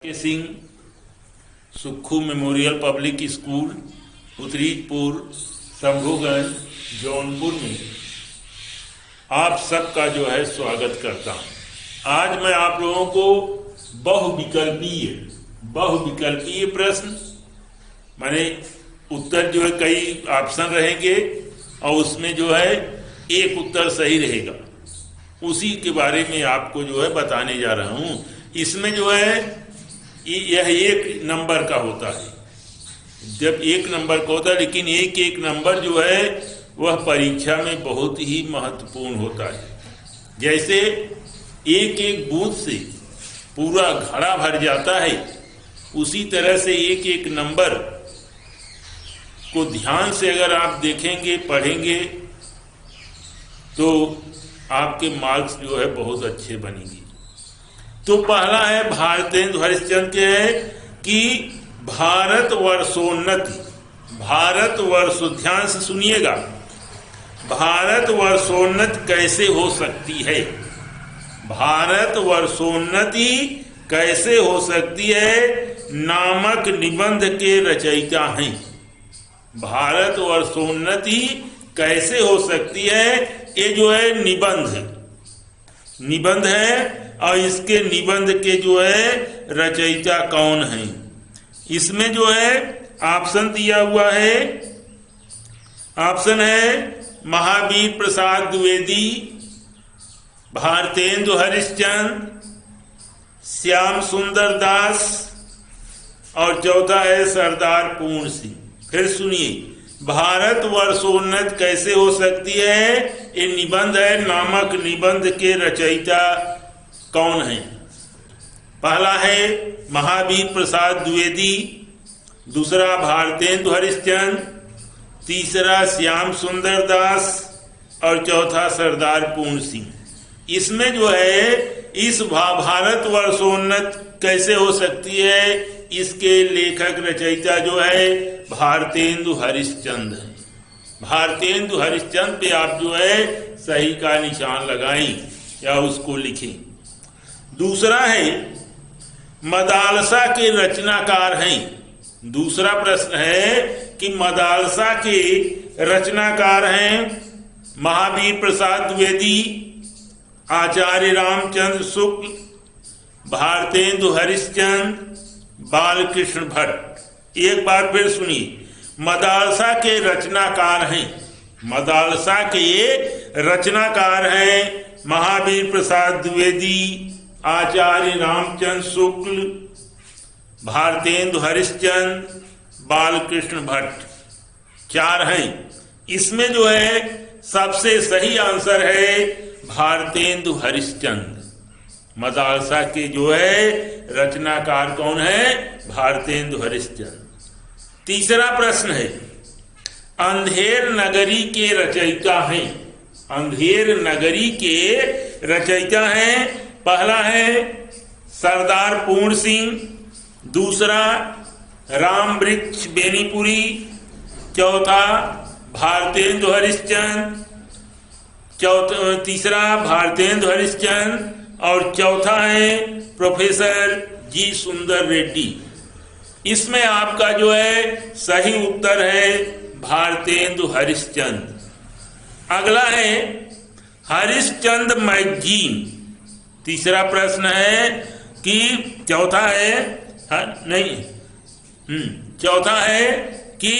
के Singh Sukkhu memorial public school Uttarijpur Shambhuganj Jaunpur में आप सबका जो है स्वागत करता हूँ। आज मैं आप लोगों को बहुविकल्पीय प्रश्न माने उत्तर जो है कई ऑप्शन रहेंगे और उसमें जो है एक उत्तर सही रहेगा, उसी के बारे में आपको जो है बताने जा रहा हूँ। इसमें जो है यह एक नंबर का होता है, जब एक नंबर का होता है, लेकिन एक एक नंबर जो है वह परीक्षा में बहुत ही महत्वपूर्ण होता है। जैसे एक एक बूंद से पूरा घड़ा भर जाता है, उसी तरह से एक एक नंबर को ध्यान से अगर आप देखेंगे पढ़ेंगे तो आपके मार्क्स जो है बहुत अच्छे बनेंगे। तो पहला है भारतेंदु हरिश्चंद्र के है कि भारतवर्षोन्नति, भारतवर्ष, ध्यान से सुनिएगा, भारतवर्षोन्नति कैसे हो सकती है, भारतवर्षोन्नति कैसे हो सकती है नामक निबंध के रचयिता हैं। भारतवर्षोन्नति कैसे हो सकती है, ये जो है निबंध है और इसके निबंध के जो है रचयिता कौन हैं। इसमें जो है ऑप्शन दिया हुआ है, ऑप्शन है महावीर प्रसाद द्विवेदी, भारतेंदु हरिश्चंद्र, श्याम सुंदर दास और चौथा है सरदार पूर्ण सिंह। फिर सुनिए, भारतवर्षोन्नति कैसे हो सकती है, ये निबंध है, नामक निबंध के रचयिता कौन है। पहला है महावीर प्रसाद द्विवेदी, दूसरा भारतेंदु हरिश्चंद्र, तीसरा श्याम सुंदर दास और चौथा सरदार पूर्ण सिंह। इसमें जो है इस भारतवर्षोन्नति कैसे हो सकती है, इसके लेखक रचयिता जो है भारतेंदु हरिश्चंद्र है। भारतेंदु हरिश्चंद्र पे आप जो है सही का निशान लगाएं या उसको लिखें। दूसरा है मदालसा के रचनाकार हैं। दूसरा प्रश्न है कि मदालसा के रचनाकार हैं महावीर प्रसाद द्विवेदी, आचार्य रामचंद्र शुक्ल, भारतेंदु हरिश्चंद्र, बालकृष्ण भट्ट। एक बार फिर सुनिए, मदालसा के रचनाकार हैं, मदालसा के रचनाकार हैं महावीर प्रसाद द्विवेदी, आचार्य रामचंद्र शुक्ल, भारतेंदु हरिश्चंद्र, बालकृष्ण भट्ट, चार हैं। इसमें जो है सबसे सही आंसर है भारतेंदु हरिश्चंद्र। मदालसा के जो है रचनाकार कौन है, भारतेंदु हरिश्चंद्र। तीसरा प्रश्न है अंधेर नगरी के रचयिता हैं। अंधेर नगरी के रचयिता हैं, पहला है सरदार पूर्ण सिंह, दूसरा राम वृक्ष बेनीपुरी, चौथा भारतेंदु हरिश्चंद्र, तीसरा भारतेंदु हरिश्चंद्र और चौथा है प्रोफेसर जी सुंदर रेड्डी। इसमें आपका जो है सही उत्तर है भारतेंदु हरिश्चंद्र। अगला है हरिश्चंद्र मैगजीन। तीसरा प्रश्न है कि चौथा है कि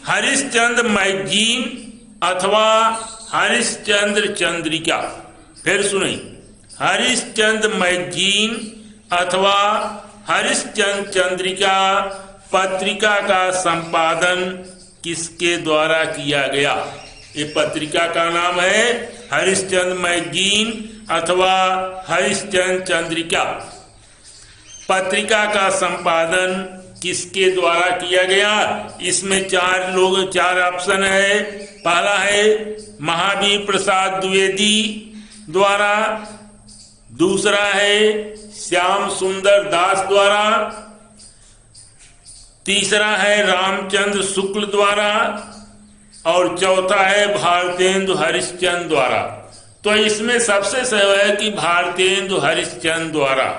हरिश्चंद्र मैगजीन अथवा हरिश्चंद्र चंद्रिका। फिर सुनिए, हरिश्चंद्र मैगजीन अथवा हरिश्चंद्र चंद्रिका पत्रिका का संपादन किसके द्वारा किया गया। ये पत्रिका का नाम है हरिश्चंद्र मैगजीन अथवा हरिश्चंद्र चंद्रिका। पत्रिका का संपादन किसके द्वारा किया गया। इसमें चार ऑप्शन है। पहला है महावीर प्रसाद द्विवेदी द्वारा, दूसरा है श्याम सुंदर दास द्वारा, तीसरा है रामचंद्र शुक्ल द्वारा और चौथा है भारतेंदु हरिश्चंद्र द्वारा। तो इसमें सबसे सही है कि भारतेंदु हरिश्चंद्र द्वारा।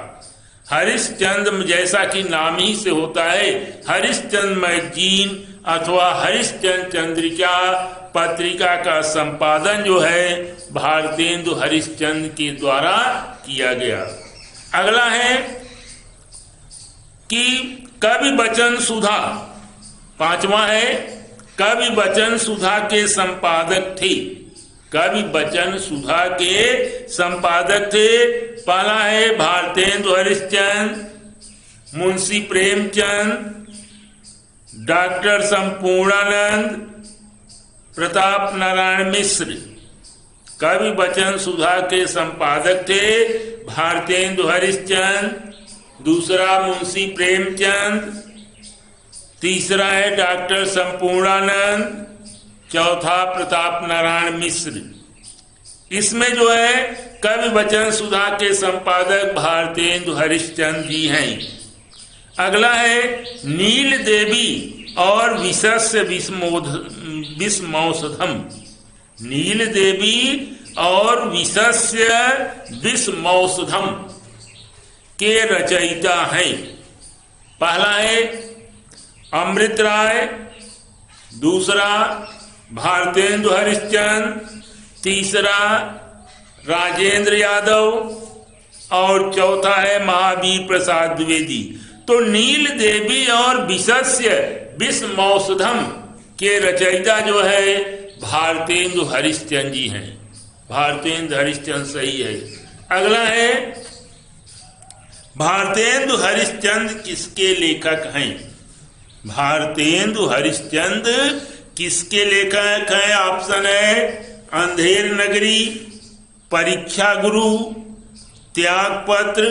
हरिश्चंद्र जैसा कि नाम ही से होता है, हरिश्चंद्र मैगजीन अथवा हरिश्चंद्र चंद्रिका पत्रिका का संपादन जो है भारतेंदु हरिश्चंद्र के द्वारा किया गया। अगला है कि कवि वचन सुधा, पांचवा है कवि वचन सुधा के संपादक थे। कवि वचन सुधा के संपादक थे, पहला है भारतेंदु हरिश्चंद्र, मुंशी प्रेमचंद, डॉक्टर संपूर्णानंद, प्रताप नारायण मिश्र। कवि वचन सुधा के संपादक थे भारतेंदु हरिश्चंद्र, दूसरा मुंशी प्रेमचंद, तीसरा है डॉक्टर संपूर्णानंद, चौथा प्रताप नारायण मिश्र। इसमें जो है कवि वचन सुधा के संपादक भारतेंदु हरिश्चंद्र जी हैं। अगला है नील देवी और विशस्य विषमौषधम। नील देवी और विशस्य विषमौषधम के रचयिता हैं। पहला है अमृत राय, दूसरा भारतेंदु हरिश्चंद्र, तीसरा राजेंद्र यादव और चौथा है महावीर प्रसाद द्विवेदी। तो नील देवी और विशस्य विषमौषधम के रचयिता जो है भारतेंदु हरिश्चंद्र जी हैं। भारतेंदु हरिश्चंद्र सही है। अगला है भारतेंदु हरिश्चंद्र किसके लेखक हैं? भारतेंदु हरिश्चंद्र किसके लेखक हैं? ऑप्शन है अंधेर नगरी, परीक्षा गुरु, त्यागपत्र,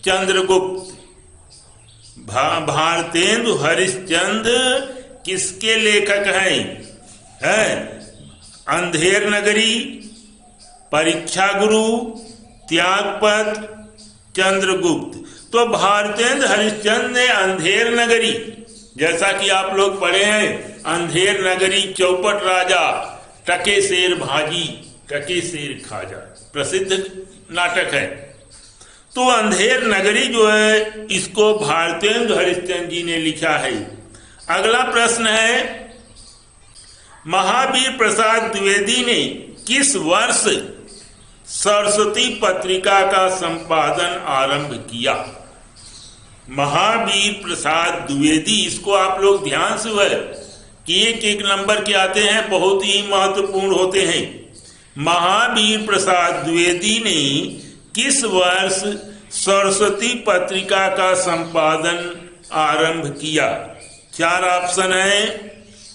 चंद्रगुप्त। भारतेंदु हरिश्चंद्र किसके लेखक हैं? अंधेर नगरी, परीक्षा गुरु, त्यागपत्र, चंद्रगुप्त। तो भारतेंदु हरिश्चंद्र ने अंधेर नगरी, जैसा कि आप लोग पढ़े हैं, अंधेर नगरी, चौपट राजा, टके शेर भाजी, टके शेर खाजा, प्रसिद्ध नाटक है। तो अंधेर नगरी जो है इसको भारतेंदु हरिश्चंद्र जी ने लिखा है। अगला प्रश्न है महावीर प्रसाद द्विवेदी ने किस वर्ष सरस्वती पत्रिका का संपादन आरंभ किया? महावीर प्रसाद द्विवेदी, इसको आप लोग ध्यान से हुए कि एक एक नंबर के आते हैं, बहुत ही महत्वपूर्ण होते हैं। महावीर प्रसाद द्विवेदी ने किस वर्ष सरस्वती पत्रिका का संपादन आरंभ किया? चार ऑप्शन है।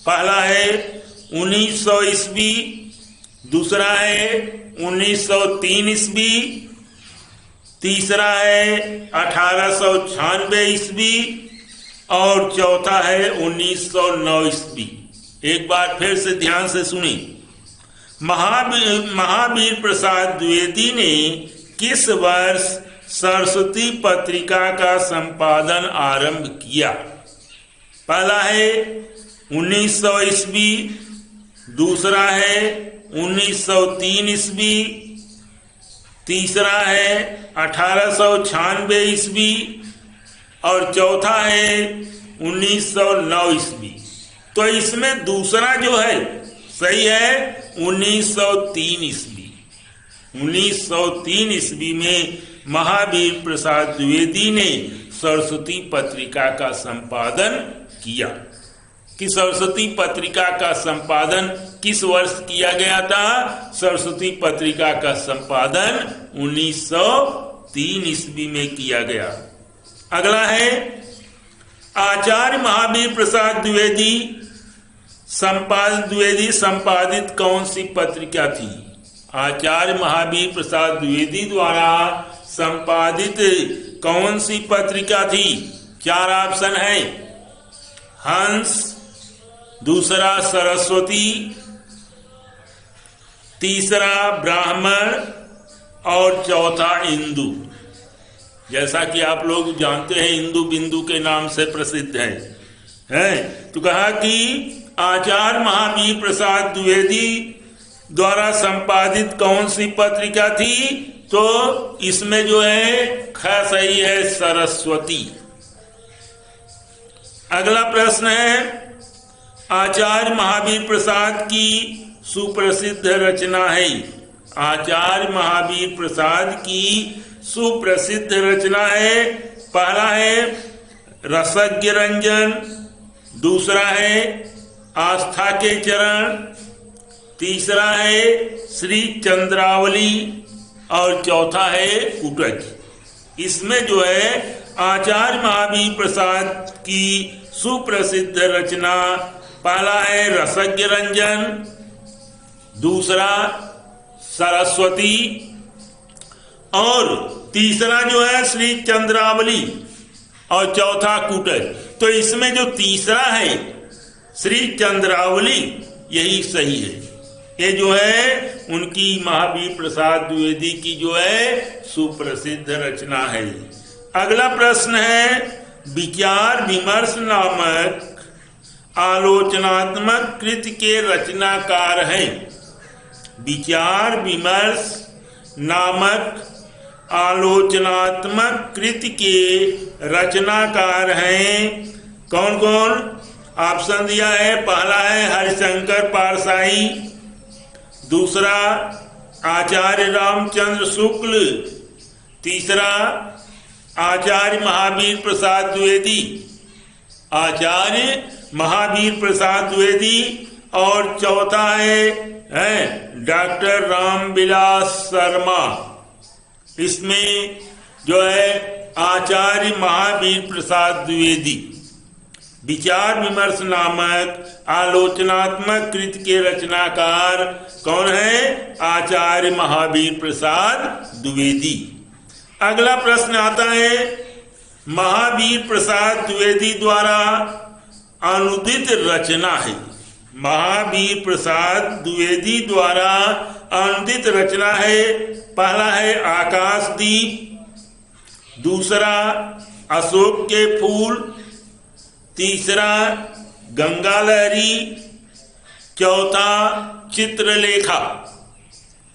पहला है 1900 ईस्वी, दूसरा है 1903 ईस्वी, तीसरा है 1896 ईस्वी और चौथा है 1909 ईस्वी। एक बार फिर से ध्यान से सुनी। महावीर प्रसाद द्विवेदी ने किस वर्ष सरस्वती पत्रिका का संपादन आरंभ किया? पहला है 1900 ईस्वी, दूसरा है 1903 ईस्वी, तीसरा है 1896 ईस्वी और चौथा है 1909 ईस्वी। तो इसमें दूसरा जो है सही है 1903 ईस्वी। 1903 ईस्वी में महावीर प्रसाद द्विवेदी ने सरस्वती पत्रिका का संपादन किया। कि सरस्वती पत्रिका का संपादन किस वर्ष किया गया था? सरस्वती पत्रिका का संपादन 1903 ईस्वी में किया गया। अगला है आचार्य महावीर प्रसाद द्विवेदी संपादित कौन सी पत्रिका थी? आचार्य महावीर प्रसाद द्विवेदी द्वारा संपादित कौन सी पत्रिका थी? चार ऑप्शन है। हंस, दूसरा सरस्वती, तीसरा ब्राह्मण और चौथा इंदु। जैसा कि आप लोग जानते हैं इंदु बिंदु के नाम से प्रसिद्ध है। तो कहा कि आचार्य महावीर प्रसाद द्विवेदी द्वारा संपादित कौन सी पत्रिका थी? तो इसमें जो है ख सही है, सरस्वती। अगला प्रश्न है, आचार्य महावीर प्रसाद की सुप्रसिद्ध रचना है। आचार्य महावीर प्रसाद की सुप्रसिद्ध रचना है। पहला है रसज्ञ रंजन, दूसरा है आस्था के चरण, तीसरा है श्री चंद्रावली और चौथा है कुटज। इसमें जो है आचार्य महावीर प्रसाद की सुप्रसिद्ध रचना, पहला है रसज्ञ रंजन, दूसरा सरस्वती और तीसरा जो है श्री चंद्रावली और चौथा कुटज। तो इसमें जो तीसरा है श्री चंद्रावली यही सही है। ये जो है उनकी महावीर प्रसाद द्विवेदी की जो है सुप्रसिद्ध रचना है। अगला प्रश्न है, विचार विमर्श नामक आलोचनात्मक कृति के रचनाकार हैं। विचार विमर्श नामक आलोचनात्मक कृति के रचनाकार हैं। कौन कौन? ऑप्शन दिया है, पहला है हरिशंकर पारसाई, दूसरा आचार्य रामचंद्र शुक्ल, तीसरा आचार्य महावीर प्रसाद द्विवेदी, आचार्य महावीर प्रसाद द्विवेदी और चौथा है डॉक्टर रामविलास शर्मा। इसमें जो है आचार्य महावीर प्रसाद द्विवेदी। विचार विमर्श नामक आलोचनात्मक कृति के रचनाकार कौन है? आचार्य महावीर प्रसाद द्विवेदी। अगला प्रश्न आता है, महावीर प्रसाद द्विवेदी द्वारा अनुदित रचना है। महावीर प्रसाद द्विवेदी द्वारा अनुदित रचना है। पहला है आकाशदीप, दूसरा अशोक के फूल, तीसरा गंगा लहरी, चौथा चित्रलेखा।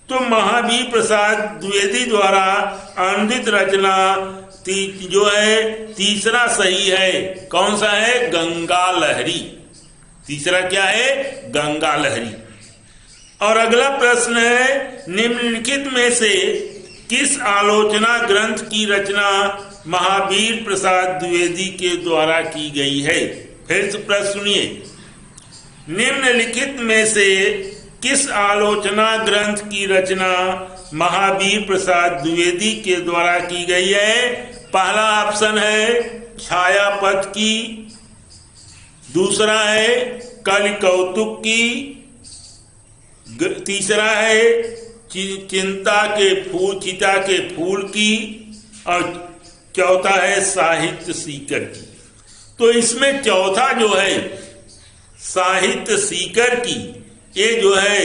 तो महावीर प्रसाद द्विवेदी द्वारा अनुदित रचना जो है तीसरा सही है। कौन सा है? गंगा लहरी। तीसरा क्या है? गंगा लहरी। और अगला प्रश्न है, निम्नलिखित में से किस आलोचना ग्रंथ की रचना महावीर प्रसाद द्विवेदी के द्वारा की गई है? फिर से प्रश्न सुनिए, निम्नलिखित में से किस आलोचना ग्रंथ की रचना महावीर प्रसाद द्विवेदी के द्वारा की गई है? पहला ऑप्शन है छायापथ की, दूसरा है कलि कौतुक की, तीसरा है चिंता के फूल की और चौथा है साहित्य सीकर की। तो इसमें चौथा जो है साहित्य सीकर की, ये जो है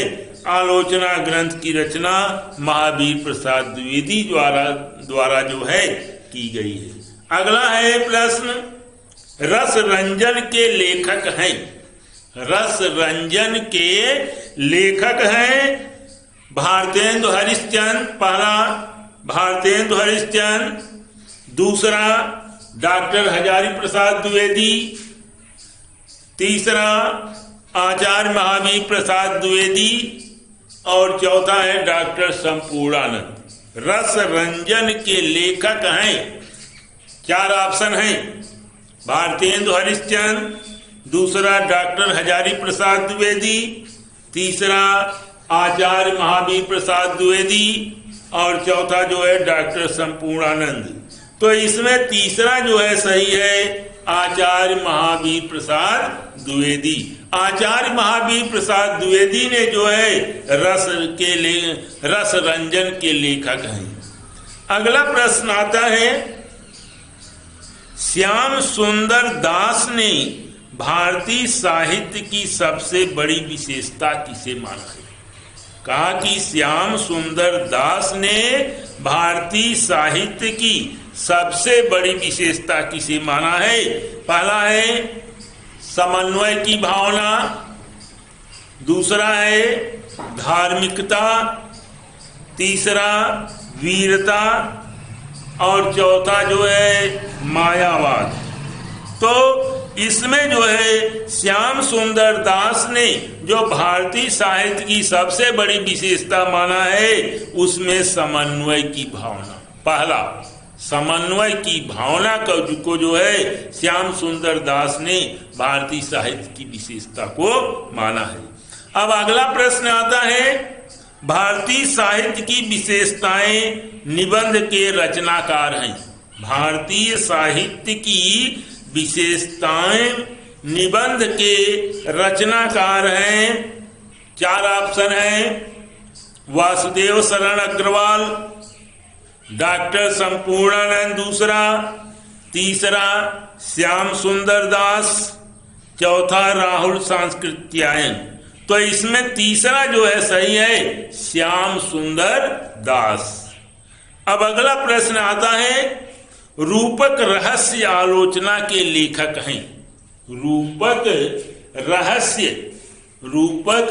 आलोचना ग्रंथ की रचना महावीर प्रसाद द्विवेदी द्वारा जो है की गई है। अगला है प्रश्न, रस रंजन के लेखक हैं। रस रंजन के लेखक हैं भारतेंदु हरिश्चंद्र। पहला भारतेंदु हरिश्चंद्र, दूसरा डॉक्टर हजारी प्रसाद द्विवेदी, तीसरा आचार्य महावीर प्रसाद द्विवेदी और चौथा है डॉक्टर संपूर्णानंद। रस रंजन के लेखक हैं, चार ऑप्शन हैं, भारतेंदु हरिश्चंद्र, दूसरा डॉक्टर हजारी प्रसाद द्विवेदी, तीसरा आचार्य महावीर प्रसाद द्विवेदी और चौथा जो है डॉक्टर संपूर्णानंद। तो इसमें तीसरा जो है सही है, आचार्य महावीर प्रसाद द्विवेदी। आचार्य महावीर प्रसाद द्विवेदी ने जो है रस रंजन के लेखक हैं। अगला प्रश्न आता है, श्याम सुंदर दास ने भारतीय साहित्य की सबसे बड़ी विशेषता किसे माना है? कहा कि श्याम सुंदर दास ने भारतीय साहित्य की सबसे बड़ी विशेषता किसे माना है? पहला है समन्वय की भावना, दूसरा है धार्मिकता, तीसरा वीरता और चौथा जो है मायावाद। तो इसमें जो है श्याम सुंदर दास ने जो भारतीय साहित्य की सबसे बड़ी विशेषता माना है उसमें समन्वय की भावना। पहला, समन्वय की भावना को जो है श्याम सुंदर दास ने भारतीय साहित्य की विशेषता को माना है। अब अगला प्रश्न आता है, भारतीय साहित्य की विशेषताएं निबंध के रचनाकार हैं। भारतीय साहित्य की विशेषताएं निबंध के रचनाकार हैं। 4 ऑप्शन हैं, वासुदेव शरण अग्रवाल, डॉक्टर संपूर्णानंद दूसरा, तीसरा श्याम सुंदर दास, चौथा राहुल सांस्कृत्यायन। तो इसमें तीसरा जो है सही है, श्याम सुंदर दास। अब अगला प्रश्न आता है, रूपक रहस्य आलोचना के लेखक हैं। रूपक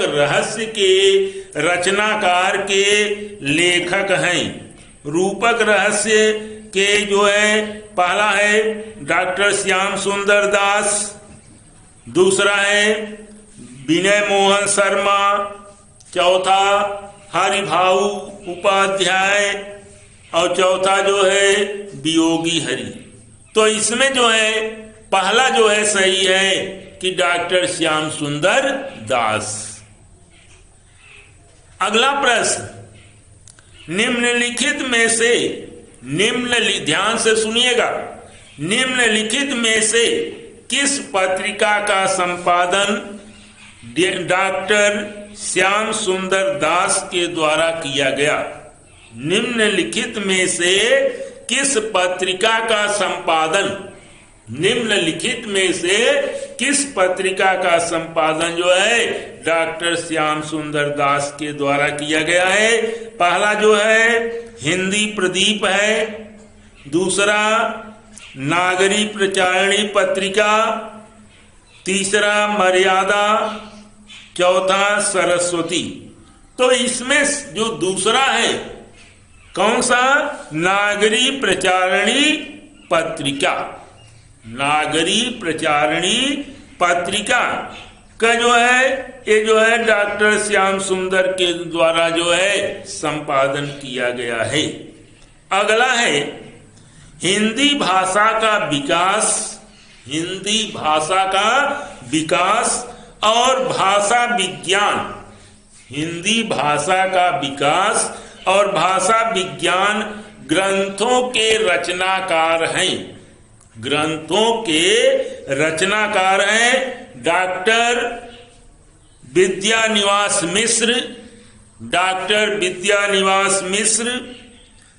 रहस्य के रचनाकार के लेखक हैं। रूपक रहस्य के जो है पहला है डॉक्टर श्याम सुंदर दास, दूसरा है विनय मोहन शर्मा, चौथा हरिभाऊ उपाध्याय और चौथा जो है वियोगी हरि। तो इसमें जो है पहला जो है सही है कि डॉक्टर श्याम सुंदर दास। अगला प्रश्न, निम्नलिखित में से ध्यान से सुनिएगा, निम्नलिखित में से किस पत्रिका का संपादन डॉक्टर श्याम सुंदर दास के द्वारा किया गया? निम्नलिखित में से किस पत्रिका का संपादन, निम्नलिखित में से किस पत्रिका का संपादन जो है डॉक्टर श्याम सुंदर दास के द्वारा किया गया है? पहला जो है हिंदी प्रदीप है, दूसरा नागरी प्रचारिणी पत्रिका, तीसरा मर्यादा, चौथा सरस्वती। तो इसमें जो दूसरा है कौन सा? नागरी प्रचारिणी पत्रिका। नागरी प्रचारिणी पत्रिका का जो है ये जो है डॉक्टर श्याम सुंदर के द्वारा जो है संपादन किया गया है। अगला है हिंदी भाषा का विकास, हिंदी भाषा का विकास और भाषा विज्ञान। हिंदी भाषा का विकास और भाषा विज्ञान ग्रंथों के रचनाकार हैं। ग्रंथों के रचनाकार हैं डॉक्टर विद्यानिवास मिश्र, डॉक्टर विद्यानिवास मिश्र,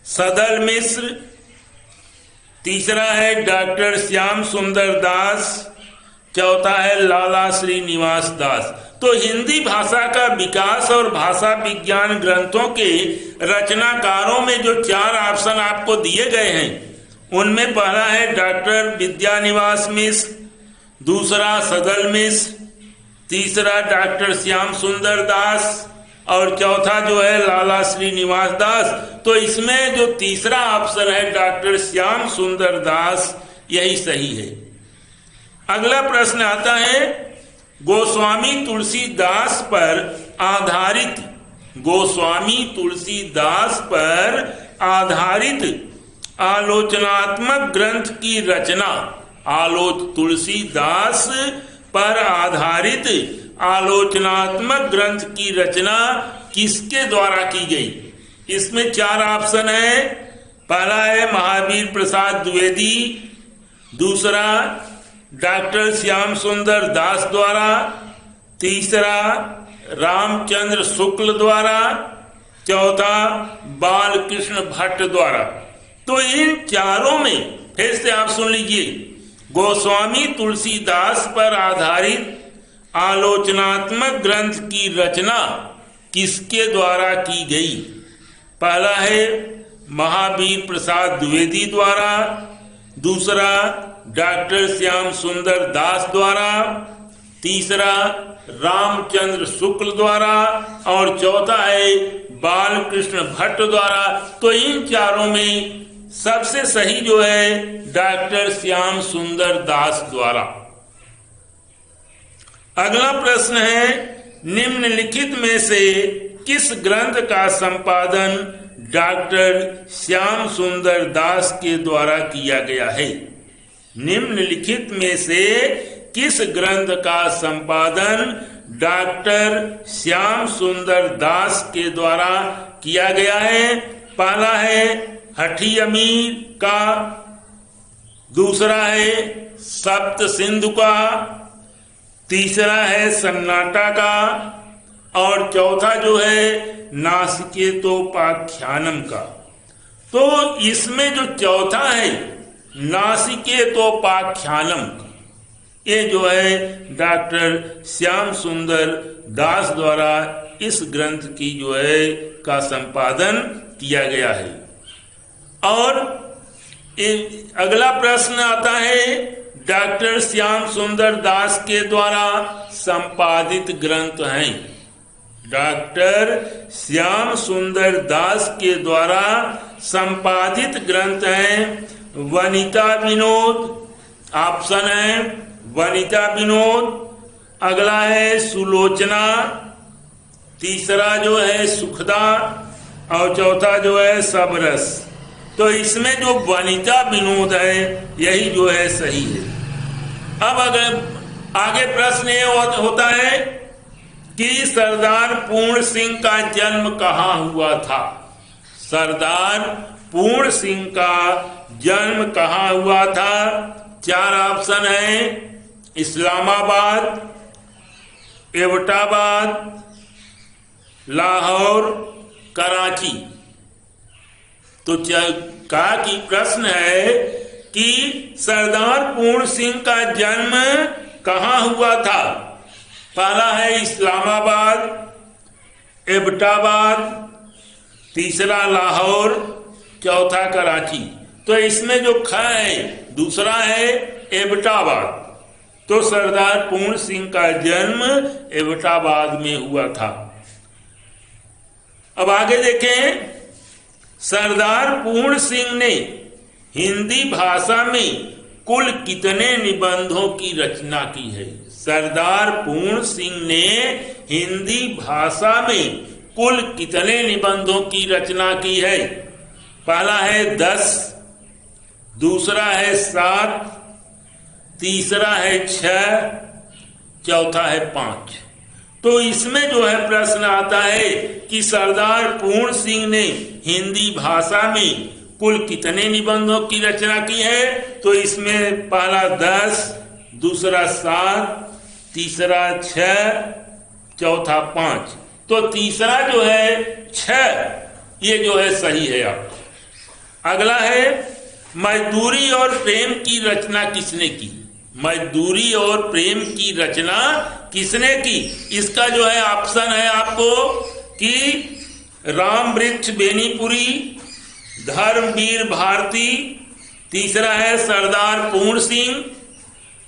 सदल मिश्र, तीसरा है डॉक्टर श्याम सुंदर दास, चौथा है लाला श्रीनिवास दास। तो हिंदी भाषा का विकास और भाषा विज्ञान ग्रंथों के रचनाकारों में जो 4 ऑप्शन आपको दिए गए हैं उनमें पहला है डॉक्टर विद्यानिवास मिश्र, दूसरा सदल मिश्र, तीसरा डॉक्टर श्याम सुंदर दास और चौथा जो है लाला श्रीनिवास दास। तो इसमें जो तीसरा ऑप्शन है डॉक्टर श्याम सुंदर दास, यही सही है। अगला प्रश्न आता है गोस्वामी तुलसीदास पर आधारित, गोस्वामी तुलसीदास पर आधारित आलोचनात्मक ग्रंथ की रचना, तुलसीदास पर आधारित आलोचनात्मक ग्रंथ की रचना किसके द्वारा की गई? इसमें 4 ऑप्शन है। पहला है महावीर प्रसाद द्विवेदी, दूसरा डॉक्टर श्याम सुंदर दास द्वारा, तीसरा रामचंद्र शुक्ल द्वारा, चौथा बालकृष्ण भट्ट द्वारा। तो इन चारों में फिर से आप सुन लीजिए, गोस्वामी तुलसीदास पर आधारित आलोचनात्मक ग्रंथ की रचना किसके द्वारा की गई? पहला है महावीर प्रसाद द्विवेदी द्वारा, दूसरा डॉक्टर श्याम सुंदर दास द्वारा, तीसरा रामचंद्र शुक्ल द्वारा और चौथा है बालकृष्ण भट्ट द्वारा। तो इन चारों में सबसे सही जो है डॉक्टर श्याम सुंदर दास द्वारा। अगला प्रश्न है, निम्नलिखित में से किस ग्रंथ का संपादन डॉक्टर श्याम सुंदर दास के द्वारा किया गया है? निम्नलिखित में से किस ग्रंथ का संपादन डॉक्टर श्याम सुंदर दास के द्वारा किया गया है? पहला है हठी अमीर का, दूसरा है सप्त सिंधु का, तीसरा है सन्नाटा का, और चौथा जो है नासिकेतोपाख्यानम का। तो इसमें जो चौथा है नासिकेतोपाख्यानम, ये जो है डॉक्टर श्याम सुंदर दास द्वारा इस ग्रंथ की जो है का संपादन किया गया है। और अगला प्रश्न आता है, डॉक्टर श्याम सुंदर दास के द्वारा संपादित ग्रंथ हैं। डॉक्टर श्याम सुंदर दास के द्वारा संपादित ग्रंथ हैं वनिता विनोद, ऑप्शन है वनिता विनोद, अगला है सुलोचना, तीसरा जो है सुखदा, और चौथा जो है सबरस। तो इसमें जो वनिता विनोद है यही जो है सही है। अब अगर आगे प्रश्न ये होता है कि सरदार पूर्ण सिंह का जन्म कहाँ हुआ था? सरदार पूर्ण सिंह का जन्म कहाँ हुआ था? चार ऑप्शन है, इस्लामाबाद, एबटाबाद, लाहौर, कराची। तो कहा कि प्रश्न है कि सरदार पूर्ण सिंह का जन्म कहाँ हुआ था? पहला है इस्लामाबाद, एबटाबाद, तीसरा लाहौर, चौथा कराची। तो इसमें जो ख है दूसरा है एबटाबाद। तो सरदार पूर्ण सिंह का जन्म एबटाबाद में हुआ था। अब आगे देखें, सरदार पूर्ण सिंह ने हिंदी भाषा में कुल कितने निबंधों की रचना की है? सरदार पूर्ण सिंह ने हिंदी भाषा में कुल कितने निबंधों की रचना की है? पहला है 10, दूसरा है 7, तीसरा है 6, चौथा है 5। तो इसमें जो है प्रश्न आता है कि सरदार पूर्ण सिंह ने हिंदी भाषा में कुल कितने निबंधों की रचना की है? तो इसमें पहला 10, दूसरा 7, तीसरा 6, चौथा 5। तो तीसरा जो है 6, ये जो है सही है आपका। अगला है मजदूरी और प्रेम की रचना किसने की? मजदूरी और प्रेम की रचना किसने की? इसका जो है ऑप्शन है आपको कि राम वृक्ष बेनीपुरी, धर्मवीर भारती, तीसरा है सरदार पूर्ण सिंह,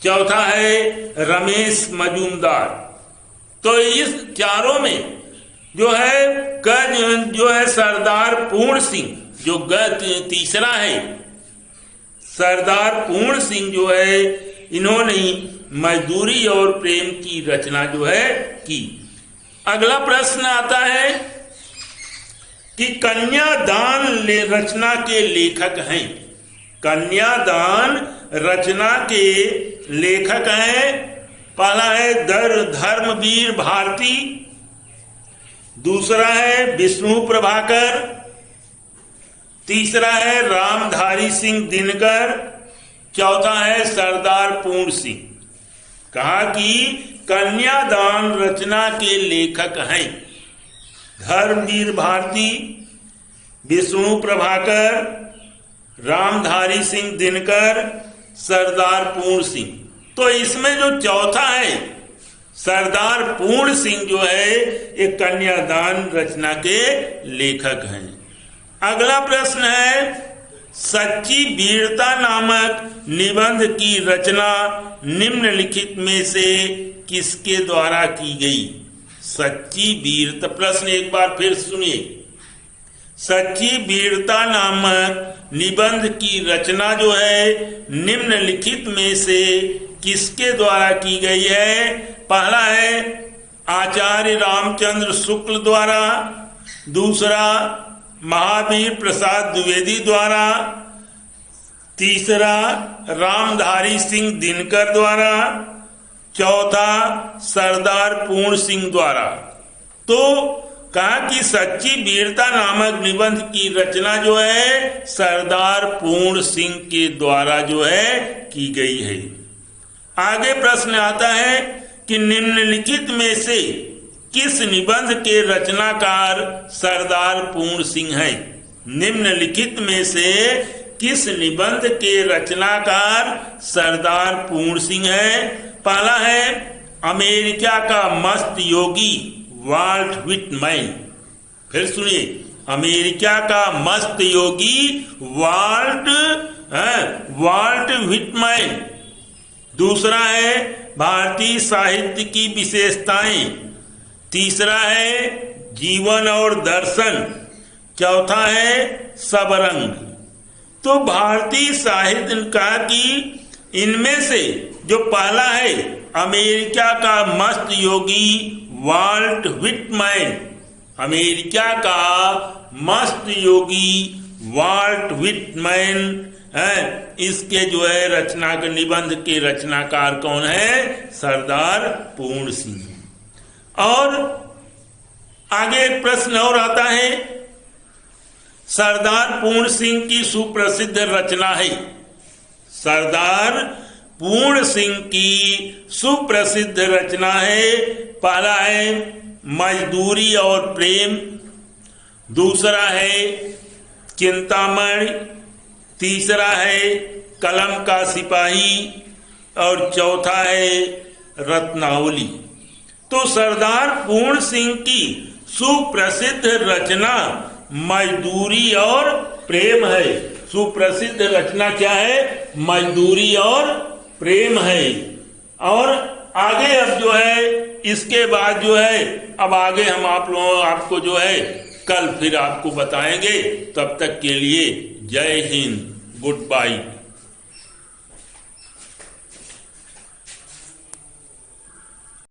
चौथा है रमेश मजूमदार। तो इस चारों में जो है सरदार पूर्ण सिंह, जो तीसरा है सरदार पूर्ण सिंह जो है इन्होंने मजदूरी और प्रेम की रचना जो है की। अगला प्रश्न आता है कि कन्यादान रचना के लेखक हैं। कन्यादान रचना के लेखक हैं, पहला है धर्मवीर भारती, दूसरा है विष्णु प्रभाकर, तीसरा है रामधारी सिंह दिनकर, चौथा है सरदार पूर्ण सिंह। कहा कि कन्यादान रचना के लेखक हैं धर्मवीर भारती, विष्णु प्रभाकर, रामधारी सिंह दिनकर, सरदार पूर्ण सिंह। तो इसमें जो चौथा है सरदार पूर्ण सिंह जो है एक कन्यादान रचना के लेखक हैं। अगला प्रश्न है सच्ची वीरता नामक निबंध की रचना निम्नलिखित में से किसके द्वारा की गई? सच्ची वीरता, प्रश्न एक बार फिर सुनिए। सच्ची वीरता नामक निबंध की रचना जो है निम्नलिखित में से किसके द्वारा की गई है? पहला है आचार्य रामचंद्र शुक्ल द्वारा, दूसरा महावीर प्रसाद द्विवेदी द्वारा, तीसरा रामधारी सिंह दिनकर द्वारा, चौथा सरदार पूर्ण सिंह द्वारा। तो कहा कि सच्ची वीरता नामक निबंध की रचना जो है सरदार पूर्ण सिंह के द्वारा जो है की गई है। आगे प्रश्न आता है कि निम्नलिखित में से किस निबंध के रचनाकार सरदार पूर्ण सिंह है? निम्नलिखित में से किस निबंध के रचनाकार सरदार पूर्ण सिंह है? पहला है अमेरिका का मस्त योगी वाल्ट व्हिटमैन। फिर सुनिए, अमेरिका का मस्त योगी वाल्ट व्हिटमैन। दूसरा है भारतीय साहित्य की विशेषताएं। तीसरा है जीवन और दर्शन। चौथा है सबरंग। तो भारतीय साहित्य का कि इनमें से जो पहला है अमेरिका का मस्त योगी वाल्ट व्हिटमैन, अमेरिका का मस्त योगी वाल्ट व्हिटमैन है, इसके जो है रचना के निबंध के रचनाकार कौन है? सरदार पूर्ण सिंह। और आगे एक प्रश्न और आता है, सरदार पूर्ण सिंह की सुप्रसिद्ध रचना है। सरदार पूर्ण सिंह की सुप्रसिद्ध रचना है, पहला है मजदूरी और प्रेम, दूसरा है चिंतामणि, तीसरा है कलम का सिपाही और चौथा है रत्नावली। तो सरदार पूर्ण सिंह की सुप्रसिद्ध रचना मजदूरी और प्रेम है। सुप्रसिद्ध रचना क्या है? मजदूरी और प्रेम है। और आगे अब जो है इसके बाद जो है अब आगे हम आपको जो है कल फिर आपको बताएंगे। तब तक के लिए जय हिंद, गुड बाय।